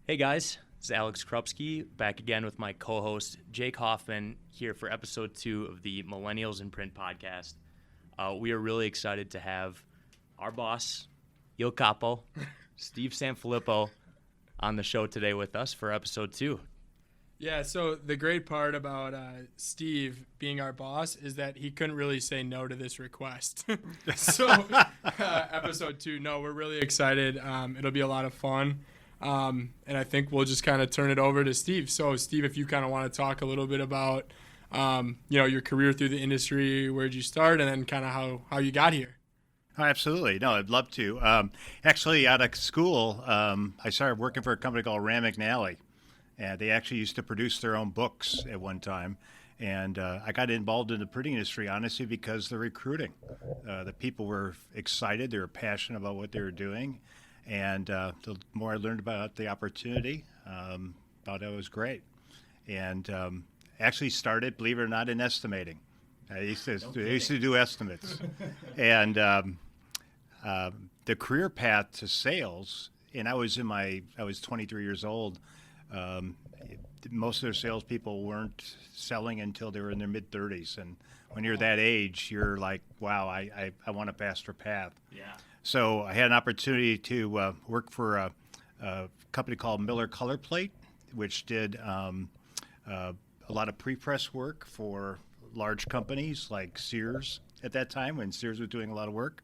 Hey guys, this is Alex Krupski back again with my co-host Jake Hoffman here for episode 2 of the Millennials in Print podcast. We are really excited to have our boss, Il Capo, Steve Sanfelippo, on the show today with us for episode 2. Yeah, so the great part about Steve being our boss is that he couldn't really say no to this request. So episode 2, no, we're really excited. It'll be a lot of fun. And I think we'll just kind of turn it over to Steve. So, Steve, if you kind of want to talk a little bit about, your career through the industry, where'd you start, and then kind of how you got here. Oh, absolutely. No, I'd love to. Actually, out of school, I started working for a company called Ram McNally. And they actually used to produce their own books at one time. And I got involved in the printing industry, honestly, because the recruiting. The people were excited. They were passionate about what they were doing. And the more I learned about the opportunity, thought it was great. And actually started, believe it or not, in estimating. I used to do estimates. And the career path to sales, and I was 23 years old. Most of their salespeople weren't selling until they were in their mid-30s. And when you're that age, you're like, wow, I want a faster path. Yeah. So I had an opportunity to work for a company called Miller Color Plate, which did a lot of pre-press work for large companies like Sears at that time, when Sears was doing a lot of work,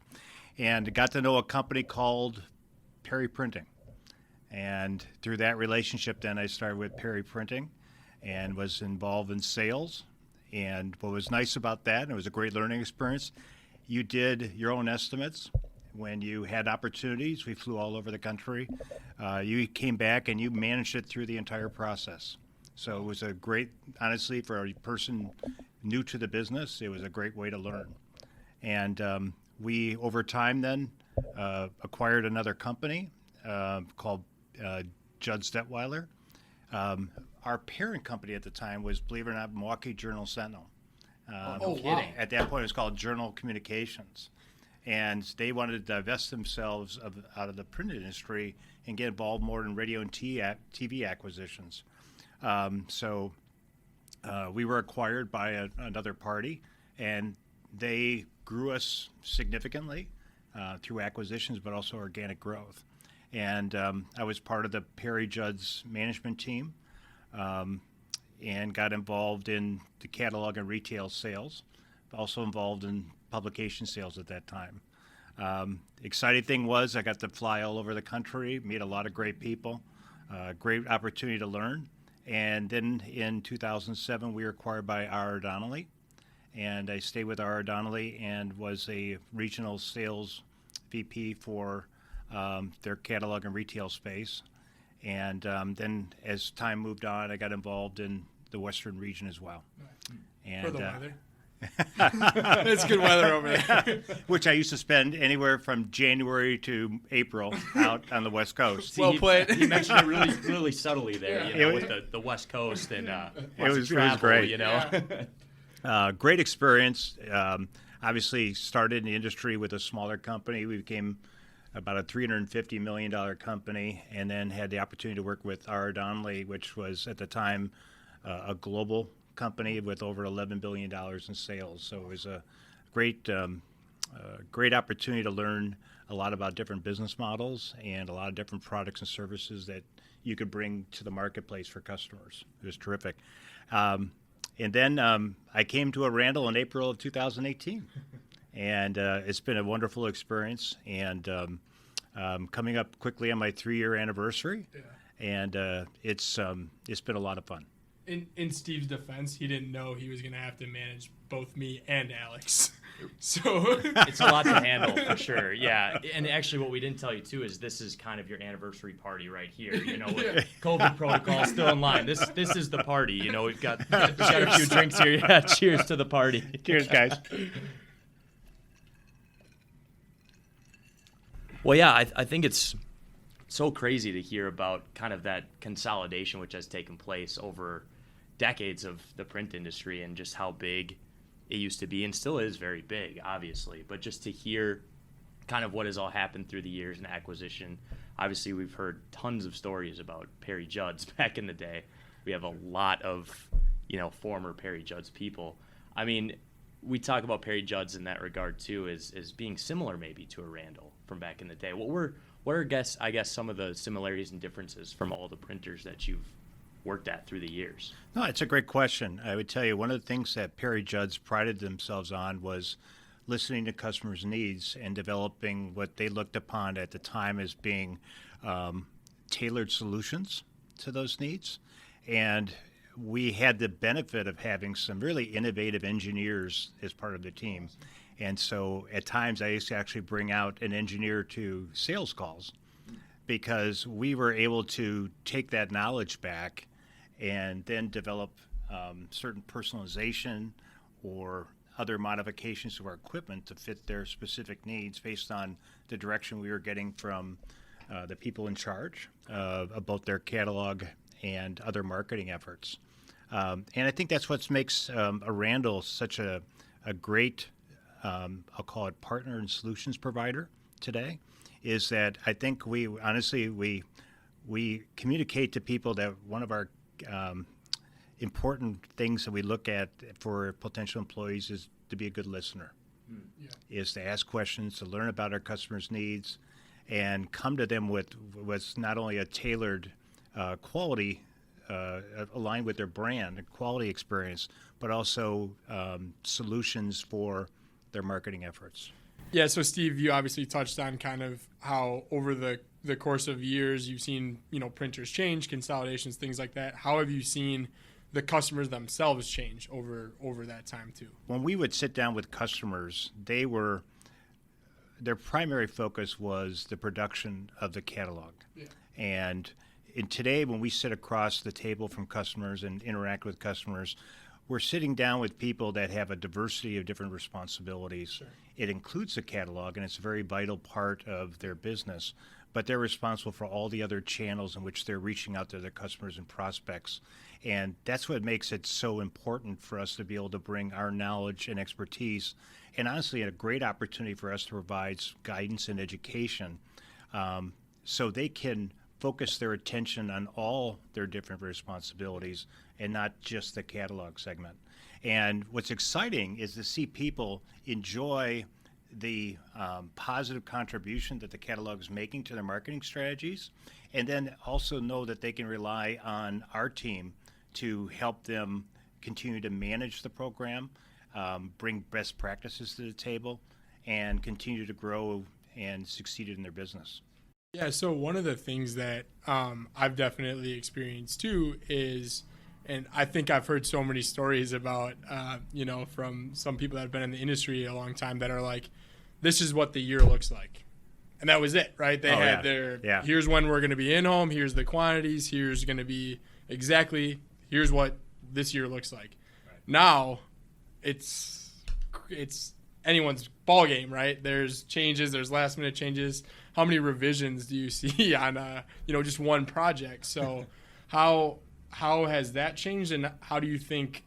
and got to know a company called Perry Printing. And through that relationship, then I started with Perry Printing and was involved in sales. And what was nice about that, and it was a great learning experience, you did your own estimates. When you had opportunities, we flew all over the country. You came back and you managed it through the entire process. So it was a great, honestly, for a person new to the business, it was a great way to learn. And we, over time then, acquired another company called Judd Stetweiler. Our parent company at the time was, believe it or not, Milwaukee Journal-Sentinel. No kidding. Wow. At that point, it was called Journal Communications. And they wanted to divest themselves out of the print industry and get involved more in radio and TV acquisitions. So we were acquired by another party, and they grew us significantly through acquisitions, but also organic growth. And I was part of the Perry Judd's management team and got involved in the catalog and retail sales, also involved in publication sales at that time. Exciting thing was I got to fly all over the country, meet a lot of great people, great opportunity to learn. And then in 2007, we were acquired by R.R. Donnelley, and I stayed with R.R. Donnelley and was a regional sales VP for their catalog and retail space. And then as time moved on, I got involved in the Western region as well. And, For the weather. It's good weather over there. Which I used to spend anywhere from January to April out on the West Coast. Well played. He mentioned it really, really subtly there, Yeah. with the West Coast and it was great. Great experience. Obviously started in the industry with a smaller company. We became about a $350 million company, and then had the opportunity to work with R.R. Donnelley, which was at the time a global company with over $11 billion in sales. So it was a great opportunity to learn a lot about different business models and a lot of different products and services that you could bring to the marketplace for customers. It was terrific. And then I came to Randall in April of 2018. And it's been a wonderful experience, and coming up quickly on my 3-year anniversary. Yeah. And it's been a lot of fun. In Steve's defense, he didn't know he was going to have to manage both me and Alex. So it's a lot to handle for sure. Yeah. And actually what we didn't tell you too is this is kind of your anniversary party right here. With COVID protocol still in line. This is the party. We've got a few drinks here. Yeah. Cheers to the party. Cheers, guys. Well, yeah, I think it's so crazy to hear about kind of that consolidation which has taken place over decades of the print industry, and just how big it used to be and still is very big, obviously. But just to hear kind of what has all happened through the years and acquisition, obviously we've heard tons of stories about Perry Judd's back in the day. We have a lot of, former Perry Judd's people. I mean, we talk about Perry Judd's in that regard too, as being similar maybe to a Randall from back in the day. What are I guess some of the similarities and differences from all the printers that you've worked at through the years? No, it's a great question. I would tell you one of the things that Perry Judd's prided themselves on was listening to customers' needs and developing what they looked upon at the time as being tailored solutions to those needs. And we had the benefit of having some really innovative engineers as part of the team. And so at times I used to actually bring out an engineer to sales calls because we were able to take that knowledge back and then develop certain personalization or other modifications to our equipment to fit their specific needs based on the direction we were getting from the people in charge of both their catalog and other marketing efforts. And I think that's what makes a Randall such a great, I'll call it partner and solutions provider today, is that I think we communicate to people that one of our important things that we look at for potential employees is to be a good listener, is to ask questions, to learn about our customers' needs, and come to them with what's not only a tailored quality aligned with their brand and quality experience, but also solutions for their marketing efforts. Yeah, so Steve, you obviously touched on kind of how over the course of years you've seen, printers change, consolidations, things like that. How have you seen the customers themselves change over that time too? When we would sit down with customers, their primary focus was the production of the catalog. Yeah. And today, when we sit across the table from customers and interact with customers, we're sitting down with people that have a diversity of different responsibilities. Sure. It includes the catalog, and it's a very vital part of their business, but they're responsible for all the other channels in which they're reaching out to their customers and prospects. And that's what makes it so important for us to be able to bring our knowledge and expertise, and honestly, a great opportunity for us to provide guidance and education so they can focus their attention on all their different responsibilities and not just the catalog segment. And what's exciting is to see people enjoy the positive contribution that the catalog is making to their marketing strategies, and then also know that they can rely on our team to help them continue to manage the program, bring best practices to the table, and continue to grow and succeed in their business. Yeah, so one of the things that I've definitely experienced too is, and I think I've heard so many stories about, from some people that have been in the industry a long time that are like, this is what the year looks like. And that was it, right? They had here's when we're going to be in home, here's the quantities, here's going to be here's what this year looks like. Right. Now, it's anyone's ball game, right? There's changes, there's last minute changes. How many revisions do you see on just one project? So how has that changed, and how do you think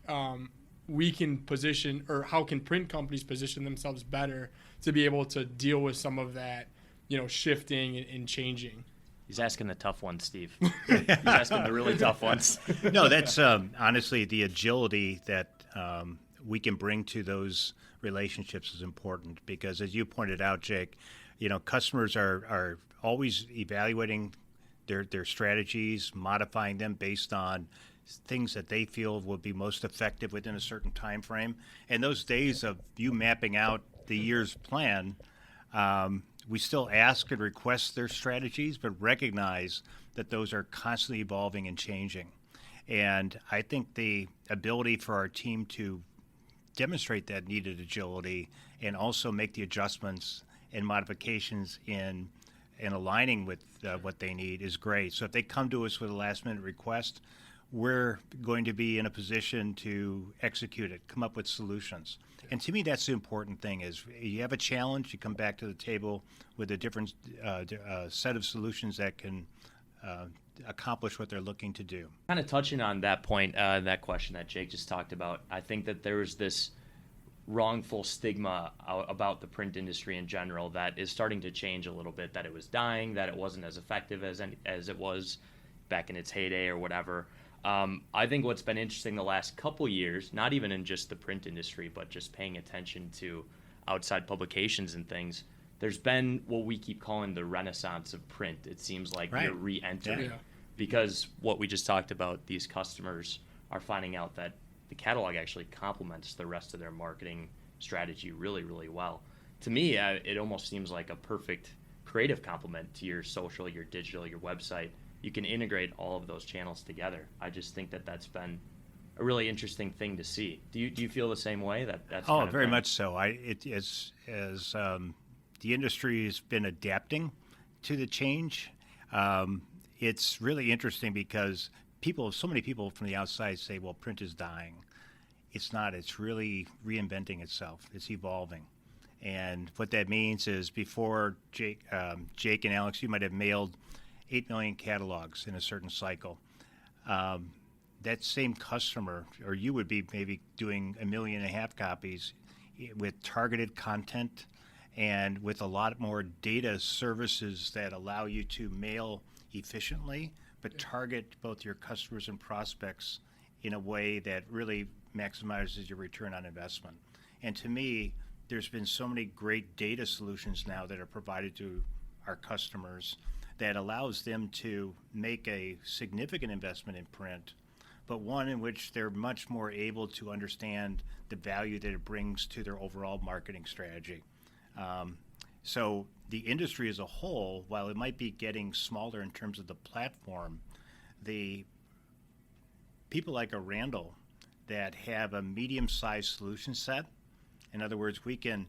we can position, or how can print companies position themselves better to be able to deal with some of that, shifting and changing? He's asking the tough ones, Steve. He's asking the really tough ones. No, that's honestly the agility that we can bring to those relationships is important, because as you pointed out, Jake, customers are always evaluating their strategies, modifying them based on things that they feel will be most effective within a certain time frame. And those days of you mapping out the year's plan, we still ask and request their strategies, but recognize that those are constantly evolving and changing. And I think the ability for our team to demonstrate that needed agility and also make the adjustments and modifications in aligning with what they need is great. So if they come to us with a last-minute request, we're going to be in a position to execute it, come up with solutions. And to me, that's the important thing, is you have a challenge, you come back to the table with a different set of solutions that can accomplish what they're looking to do. Kind of touching on that point, that question that Jake just talked about, I think that there was this wrongful stigma about the print industry in general that is starting to change a little bit, that it was dying, that it wasn't as effective as it was back in its heyday or whatever. I think what's been interesting the last couple years, not even in just the print industry, but just paying attention to outside publications and things, there's been what we keep calling the renaissance of print. It seems like Right. you're re-entering. Yeah. Because what we just talked about, these customers are finding out that the catalog actually complements the rest of their marketing strategy really, really well. To me, it almost seems like a perfect creative complement to your social, your digital, your website. You can integrate all of those channels together. I just think that that's been a really interesting thing to see. Do you feel the same way? That's Oh, kind of very been- much so. The industry has been adapting to the change. It's really interesting because so many people from the outside say, well, print is dying. It's not. It's really reinventing itself. It's evolving. And what that means is before Jake and Alex, you might have mailed 8 million catalogs in a certain cycle. That same customer, or you would be maybe doing 1.5 million copies with targeted content and with a lot more data services that allow you to mail efficiently, but target both your customers and prospects in a way that really maximizes your return on investment. And to me, there's been so many great data solutions now that are provided to our customers that allows them to make a significant investment in print, but one in which they're much more able to understand the value that it brings to their overall marketing strategy. So the industry as a whole, while it might be getting smaller in terms of the platform, the people like a Randall that have a medium-sized solution set, in other words, we can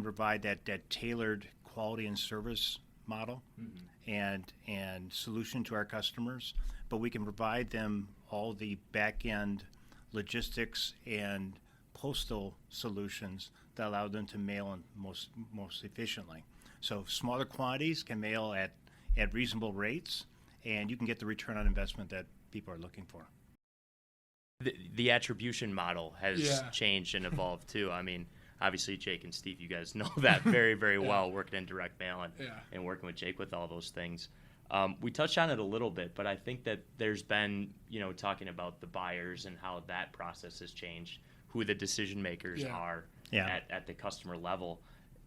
provide that tailored quality and service model and solution to our customers, but we can provide them all the back-end logistics and postal solutions that allow them to mail in most efficiently. So smaller quantities can mail at reasonable rates, and you can get the return on investment that people are looking for. The attribution model has Yeah. changed and evolved too. I mean, obviously Jake and Steve, you guys know that very, very well, working in direct mail and working with Jake with all those things. We touched on it a little bit, but I think that there's been, talking about the buyers and how that process has changed, who the decision makers are at the customer level.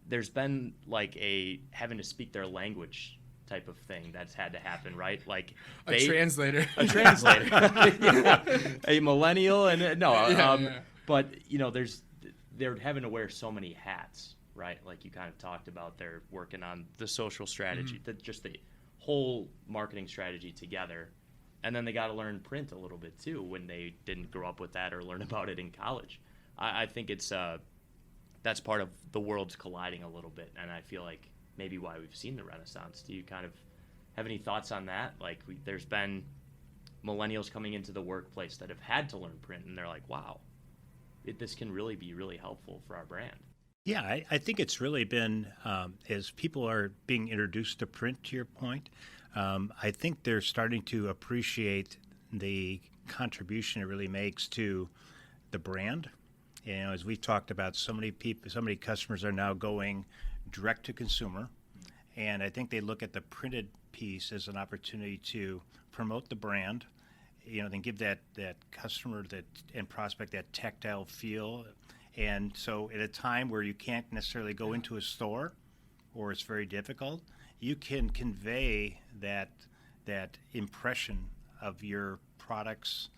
There's been like a having to speak their language type of thing that's had to happen, right? Like A translator. Yeah. A millennial but they're having to wear so many hats, right? Like you kind of talked about, they're working on the social strategy, just the whole marketing strategy together. And then they got to learn print a little bit too when they didn't grow up with that or learn about it in college. I think it's that's part of the world's colliding a little bit, and I feel like maybe why we've seen the renaissance. Do you kind of have any thoughts on that? Like there's been millennials coming into the workplace that have had to learn print, and they're like, wow, this can really be really helpful for our brand. Yeah, I think it's really been, as people are being introduced to print, to your point, I think they're starting to appreciate the contribution it really makes to the brand. As we've talked about, so many customers are now going direct to consumer, and I think they look at the printed piece as an opportunity to promote the brand, then give that customer and prospect that tactile feel. And so at a time where you can't necessarily go into a store or it's very difficult, you can convey that impression of your products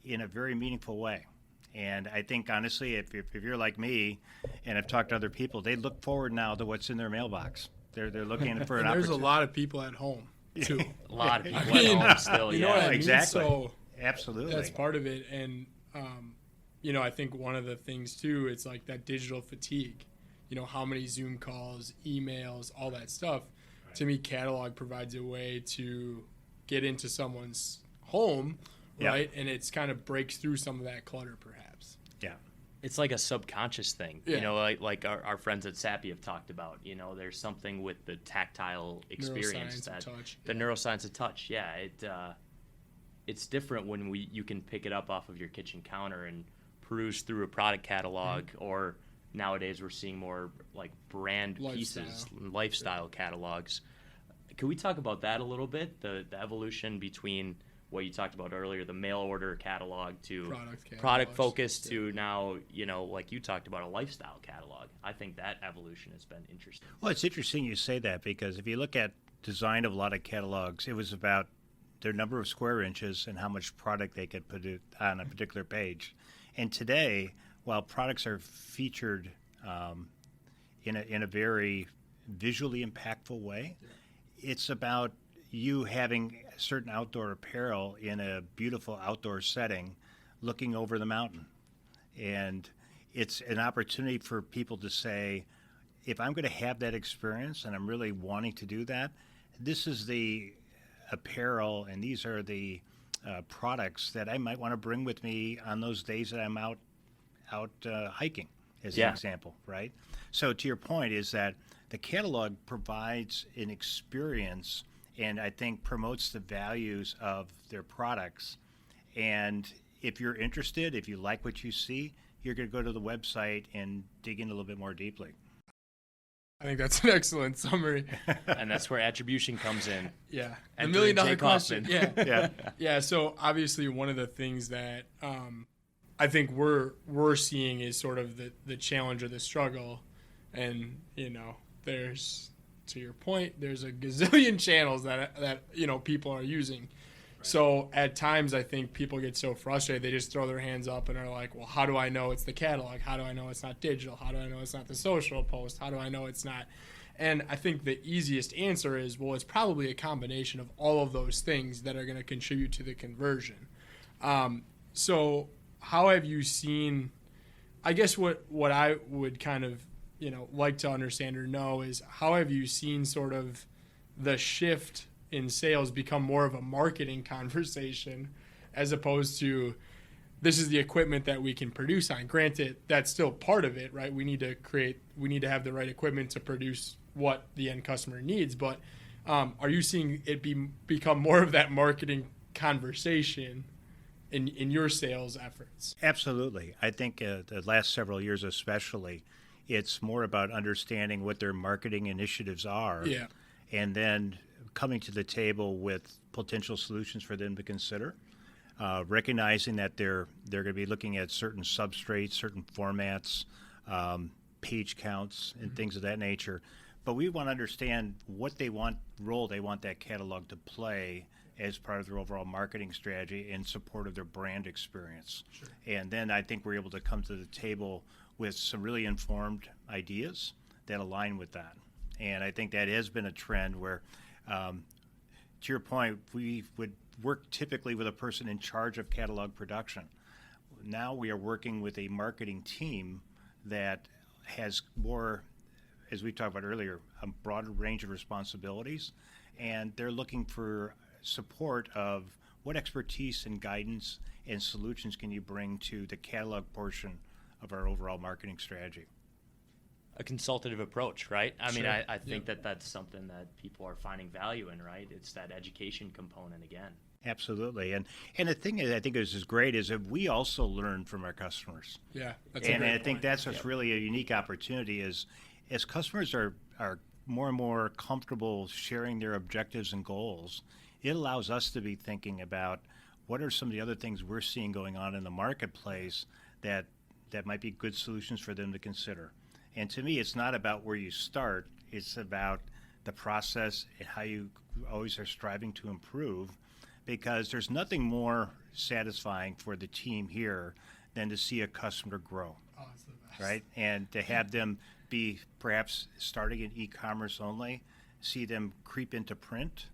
in a very meaningful way. And I think, honestly, if you're like me and I've talked to other people, they look forward now to what's in their mailbox. They're looking for an opportunity. There's a lot of people at home, too. A lot of people at home still, You know what I mean? Exactly. So absolutely. that's part of it. And, I think one of the things, too, it's like that digital fatigue. How many Zoom calls, emails, all that stuff. Right. To me, catalog provides a way to get into someone's home, right? And it's kind of breaks through some of that clutter, perhaps. Yeah. It's like a subconscious thing, like our friends at Sappy have talked about. There's something with the tactile experience, the neuroscience of touch. Yeah, it's different when you can pick it up off of your kitchen counter and peruse through a product catalog or nowadays we're seeing more like brand pieces, lifestyle catalogs. Can we talk about that a little bit? The evolution between what you talked about earlier, the mail order catalog to product focus to now, like you talked about, a lifestyle catalog. I think that evolution has been interesting. Well, it's interesting you say that, because if you look at design of a lot of catalogs, it was about their number of square inches and how much product they could put on a particular page. And today, while products are featured in a very visually impactful way, it's about you having certain outdoor apparel in a beautiful outdoor setting looking over the mountain. And it's an opportunity for people to say, if I'm going to have that experience and I'm really wanting to do that, this is the apparel and these are the products that I might want to bring with me on those days that I'm out hiking, as an example, right? So to your point is that the catalog provides an experience and I think promotes the values of their products. And if you're interested, if you like what you see, you're going to go to the website and dig in a little bit more deeply. I think that's an excellent summary. And that's where attribution comes in. Yeah. And $1 million question. Yeah. Yeah. So obviously one of the things that I think we're seeing is sort of the challenge or the struggle. And, there's, to your point, there's a gazillion channels that people are using. Right. So at times I think people get so frustrated, they just throw their hands up and are like, well, how do I know it's the catalog? How do I know it's not digital? How do I know it's not the social post? How do I know it's not? And I think the easiest answer is, well, it's probably a combination of all of those things that are going to contribute to the conversion. So how have you seen, I guess what I would kind of, like to understand or know is, how have you seen sort of the shift in sales become more of a marketing conversation as opposed to, this is the equipment that we can produce on? Granted, that's still part of it, right? We need to have the right equipment to produce what the end customer needs. But are you seeing it become more of that marketing conversation in your sales efforts? Absolutely. I think the last several years especially, it's more about understanding what their marketing initiatives are, and then coming to the table with potential solutions for them to consider, recognizing that they're going to be looking at certain substrates, certain formats, page counts, and things of that nature. But we want to understand what role they want that catalog to play as part of their overall marketing strategy in support of their brand experience. Sure. And then I think we're able to come to the table with some really informed ideas that align with that. And I think that has been a trend where, to your point, we would work typically with a person in charge of catalog production. Now we are working with a marketing team that has more, as we talked about earlier, a broader range of responsibilities, and they're looking for support of what expertise and guidance and solutions can you bring to the catalog portion of our overall marketing strategy. A consultative approach, right? I mean, I think that's something that people are finding value in, right? It's that education component again. Absolutely. And the thing is, I think is great is that we also learn from our customers. Yeah, that's and I think that's what's really a unique opportunity is as customers are more and more comfortable sharing their objectives and goals, it allows us to be thinking about what are some of the other things we're seeing going on in the marketplace that might be good solutions for them to consider. And to me, it's not about where you start. It's about the process and how you always are striving to improve, because there's nothing more satisfying for the team here than to see a customer grow. Oh, it's the best. Right? And to have them be perhaps starting in e-commerce only, see them creep into print,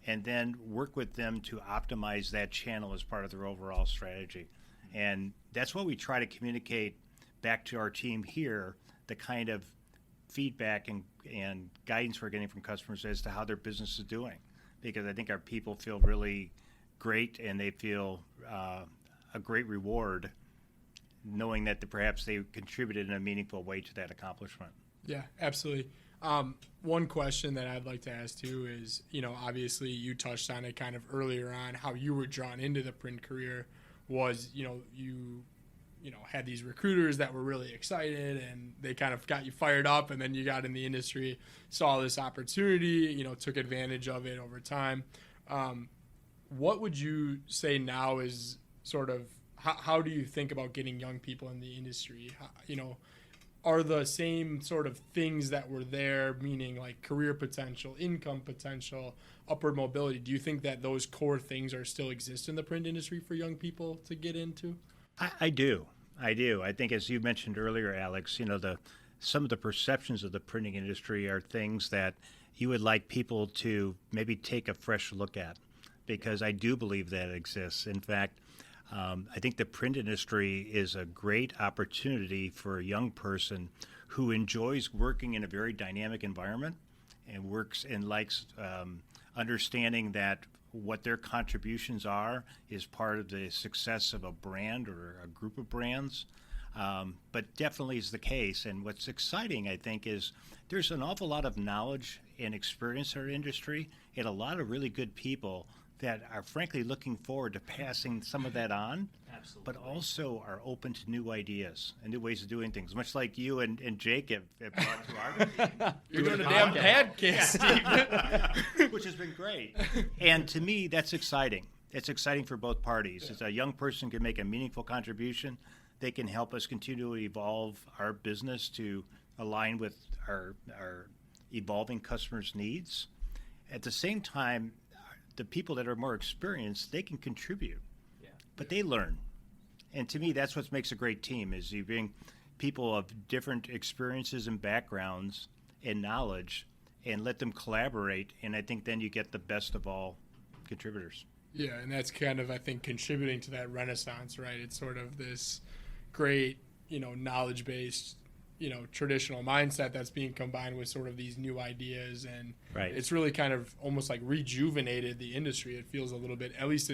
and then work with them to optimize that channel as part of their overall strategy. And that's what we try to communicate back to our team here, the kind of feedback and guidance we're getting from customers as to how their business is doing. Because I think our people feel really great and they feel a great reward knowing that perhaps they contributed in a meaningful way to that accomplishment. Yeah, absolutely. One question that I'd like to ask too is, obviously you touched on it kind of earlier on, how you were drawn into the print career was, you had these recruiters that were really excited and they kind of got you fired up, and then you got in the industry, saw this opportunity, took advantage of it over time. What would you say now is sort of, how do you think about getting young people in the industry? Are the same sort of things that were there, meaning like career potential, income potential, upward mobility, do you think that those core things are still exist in the print industry for young people to get into? I do. I think, as you mentioned earlier, Alex, some of the perceptions of the printing industry are things that you would like people to maybe take a fresh look at, because I do believe that exists. In fact, I think the print industry is a great opportunity for a young person who enjoys working in a very dynamic environment and works and likes understanding that what their contributions are is part of the success of a brand or a group of brands. But definitely is the case. And what's exciting, I think, is there's an awful lot of knowledge and experience in our industry and a lot of really good people that are frankly looking forward to passing some of that on. Absolutely. But also are open to new ideas and new ways of doing things, much like you and Jake have brought to our You're doing a damn podcast, Steve. which has been great. And to me, that's exciting. It's exciting for both parties. Yeah. As a young person can make a meaningful contribution, they can help us continue to evolve our business to align with our evolving customers' needs. At the same time, the people that are more experienced, they can contribute, but they learn. And to me, that's what makes a great team, is you bring people of different experiences and backgrounds and knowledge and let them collaborate. And I think then you get the best of all contributors. Yeah, and that's kind of, I think, contributing to that renaissance, right? It's sort of this great, knowledge-based, traditional mindset that's being combined with sort of these new ideas, and Right. It's really kind of almost like rejuvenated the industry. It feels a little bit, at least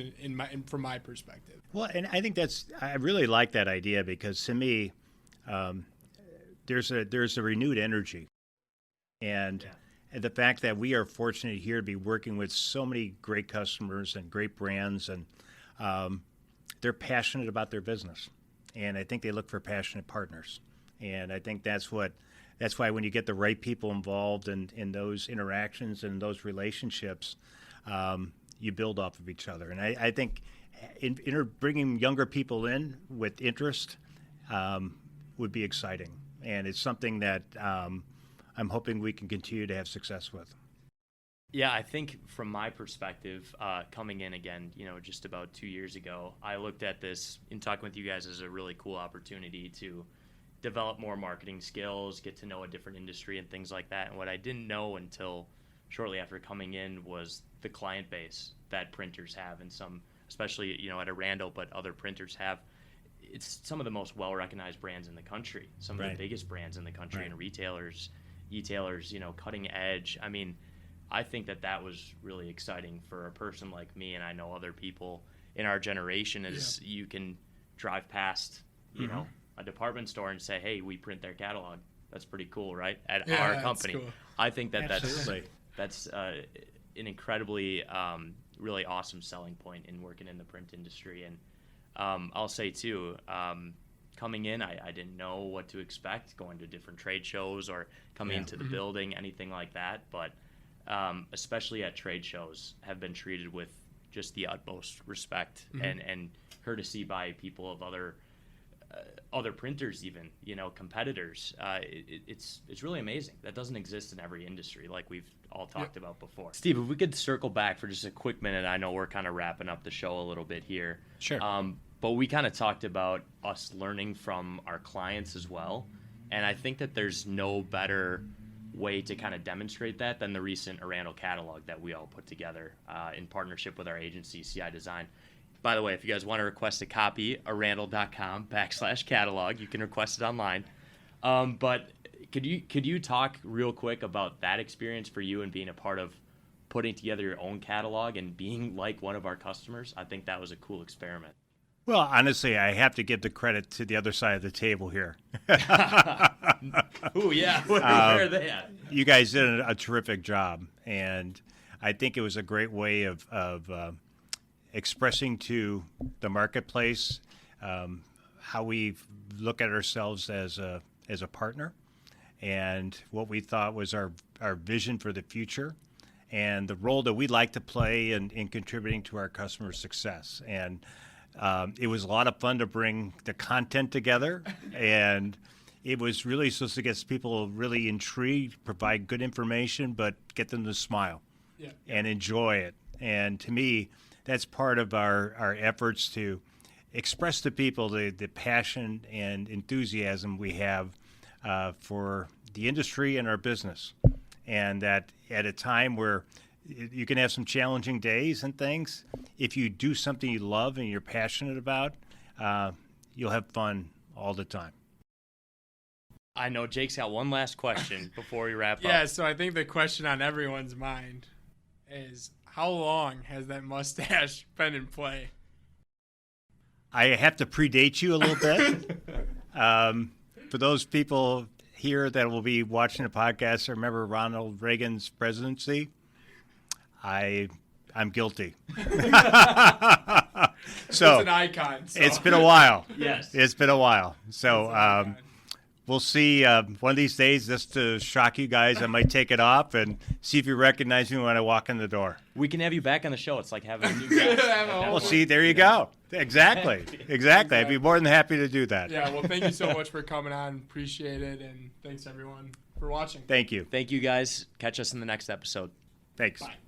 from my perspective. Well, and I think I really like that idea, because to me, there's a renewed energy, and the fact that we are fortunate here to be working with so many great customers and great brands, and they're passionate about their business, and I think they look for passionate partners. And I think that's why when you get the right people involved in those interactions and those relationships, you build off of each other. And I think bringing younger people in with interest would be exciting. And it's something that I'm hoping we can continue to have success with. Yeah, I think from my perspective, coming in again, just about 2 years ago, I looked at this in talking with you guys as a really cool opportunity to develop more marketing skills, get to know a different industry and things like that. And what I didn't know until shortly after coming in was the client base that printers have, and some, especially, at a Randall, but other printers have. It's some of the most well-recognized brands in the country, some of the biggest brands in the country, and retailers, e-tailers, cutting edge. I mean, I think that was really exciting for a person like me, and I know other people in our generation, as you can drive past, a department store and say, hey, we print their catalog. That's pretty cool, right? At our company. Cool. I think that's an incredibly really awesome selling point in working in the print industry. And I'll say too, coming in, I didn't know what to expect, going to different trade shows or coming into the building, anything like that. But especially at trade shows, have been treated with just the utmost respect and courtesy by people of other printers, even, competitors. It's really amazing. That doesn't exist in every industry, like we've all talked about before. Steve, if we could circle back for just a quick minute. I know we're kind of wrapping up the show a little bit here. Sure. But we kind of talked about us learning from our clients as well. And I think that there's no better way to kind of demonstrate that than the recent Arandel catalog that we all put together in partnership with our agency, CI Design. By the way, if you guys want to request a copy, arandel.com/catalog. You can request it online. But could you talk real quick about that experience for you and being a part of putting together your own catalog and being like one of our customers? I think that was a cool experiment. Well, honestly, I have to give the credit to the other side of the table here. Oh, yeah. Where are they at? You guys did a terrific job, and I think it was a great way of expressing to the marketplace how we look at ourselves as a partner, and what we thought was our vision for the future, and the role that we'd like to play in contributing to our customer success. And it was a lot of fun to bring the content together, and it was really supposed to get people really intrigued, provide good information, but get them to smile and enjoy it. And to me, that's part of our efforts to express to people the passion and enthusiasm we have for the industry and our business. And that at a time where you can have some challenging days and things, if you do something you love and you're passionate about, you'll have fun all the time. I know Jake's got one last question before we wrap up. Yeah, so I think the question on everyone's mind is, how long has that mustache been in play? I have to predate you a little bit. For those people here that will be watching the podcast, remember Ronald Reagan's presidency? I'm guilty. So it's an icon. So. It's been a while. Yes. It's been a while. So we'll see one of these days, just to shock you guys, I might take it off and see if you recognize me when I walk in the door. We can have you back on the show. It's like having a new guest. Well, see, there you go. Exactly. I'd be more than happy to do that. Yeah, well, thank you so much for coming on. Appreciate it, and thanks, everyone, for watching. Thank you. Thank you, guys. Catch us in the next episode. Thanks. Bye.